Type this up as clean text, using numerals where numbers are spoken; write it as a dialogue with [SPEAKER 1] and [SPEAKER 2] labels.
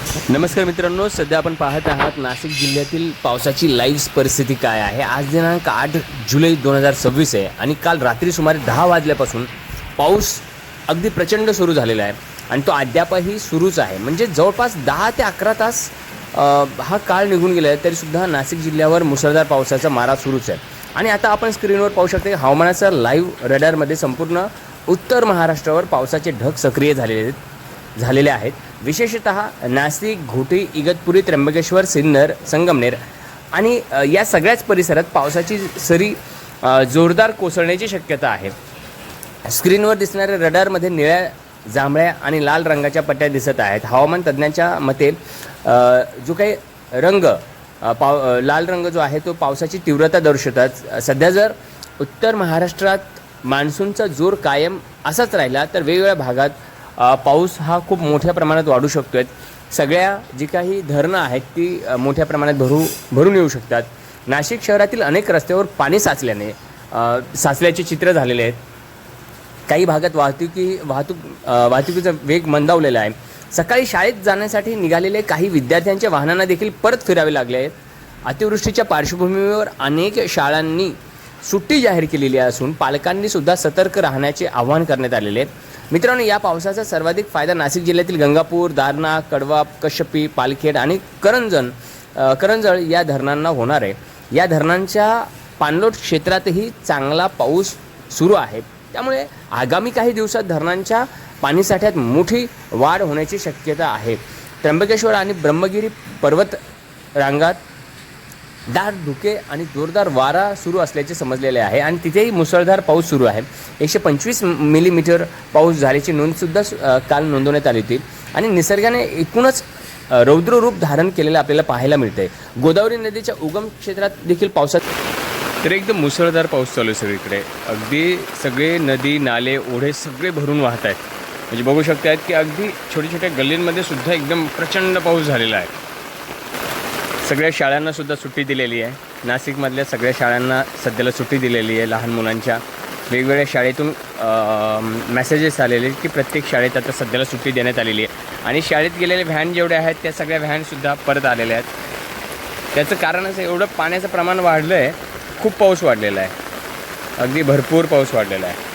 [SPEAKER 1] नमस्कार मित्रांनो, सध्या आपण पाहत आहात नाशिक जिल्ह्यातील पावसाची लाईव्ह परिस्थिती काय आहे। आज दिनांक 8 जुलै 2026 आहे आणि काल रात्री सुमारे 10 वाजल्यापासून पाऊस अगदी प्रचंड सुरू झालेला आहे आणि तो अद्यापही सुरूच आहे। म्हणजे जवळपास 10 ते 11 तास हा काळ निघून गेला आहे तरीसुद्धा नाशिक जिल्ह्यावर मुसळधार पावसाचा मारा सुरूच आहे। आणि आता आपण स्क्रीनवर पाहू शकता हवामानाचा लाईव्ह रडारमध्ये संपूर्ण उत्तर महाराष्ट्रावर पावसाचे ढग सक्रिय झालेले आहेत। विशेषतः नाशिक, घोटी, इगतपुरी, त्र्यंबकेश्वर, सिन्नर, संगमनेर आणि या सगळ्याच परिसरात पावसाची सरी जोरदार कोसळण्याची शक्यता आहे। स्क्रीनवर दिसणाऱ्या रडारमध्ये निळ्या, जांभळ्या आणि लाल रंगाच्या पट्ट्या दिसत आहेत। हवामान तज्ज्ञांच्या मते जो काही रंग लाल रंग जो आहे तो पावसाची तीव्रता दर्शवतात। सध्या जर उत्तर महाराष्ट्रात मान्सूनचा जोर कायम असाच राहिला तर वेगवेगळ्या भागात पाऊस हा खूप मोठ्या प्रमाणात वाढू शकतो। सगळ्या जी काही धरणं आहेत ती मोठ्या प्रमाणात भरून येऊ शकतात। नाशिक शहरातील अनेक रस्त्यावर पाणी साचल्याचे चित्र झालेले आहेत। काही भागात वाहतुकीचा वेग मंदावलेला आहे। सकाळी शाळेत जाण्यासाठी निघालेले काही विद्यार्थ्यांच्या वाहनांना देखील परत फिरावे लागले आहेत। अतिवृष्टीच्या पार्श्वभूमीवर अनेक शाळांनी सुट्टी जाहीर केलेली असून पालकांनी सुद्धा सतर्क राहण्याचे आवाहन करण्यात आलेले आहे। मित्रांनो, या पावसाचा सर्वाधिक फायदा नाशिक जिल्ह्यातील गंगापूर, दारणा, कडवा, कश्यपी, पालखेड आणि करंजळ या धरणांना होणार आहे। या धरणांच्या पाणलोट क्षेत्रातही चांगला पाऊस सुरू आहे। त्यामुळे आगामी काही दिवसात धरणांच्या पाणीसाठ्यात मोठी वाढ होण्याची शक्यता आहे। त्र्यंबकेश्वर आणि ब्रह्मगिरी पर्वत रांगात दाट धुके आणि जोरदार वारा सुरू असल्याचे समजलेले आहे आणि तिथेही मुसळधार पाऊस सुरू आहे। 125 मिलीमीटर पाऊस झाल्याची नोंदसुद्धा काल नोंदवण्यात आली होती आणि निसर्गाने एकूणच रौद्र रूप धारण केलेलं आपल्याला पाहायला मिळते। गोदावरी नदीच्या उगम क्षेत्रात देखील पावसात तर एकदम मुसळधार पाऊस चालू आहे सगळीकडे। अगदी सगळे नदी, नाले, ओढे सगळे भरून वाहत आहेत। म्हणजे बघू शकतात की अगदी छोट्या छोट्या गल्लींमध्ये सुद्धा एकदम प्रचंड पाऊस झालेला आहे। सगळ्या शाळांना सुद्धा सुट्टी दिलेली आहे। नाशिकमधल्या सगळ्या शाळांना सध्याला सुट्टी दिलेली आहे। लहान मुलांच्या वेगवेगळ्या शाळेतून मेसेजेस आलेले की प्रत्येक शाळेत आता सध्याला सुट्टी देण्यात आलेली आहे आणि शाळेत गेलेले व्हॅन जेवढ्या आहेत त्या सगळ्या व्हॅनसुद्धा परत आलेल्या आहेत। त्याचं कारण असं एवढं पाण्याचं प्रमाण वाढलं आहे, खूप पाऊस वाढलेला आहे, अगदी भरपूर पाऊस वाढलेला आहे।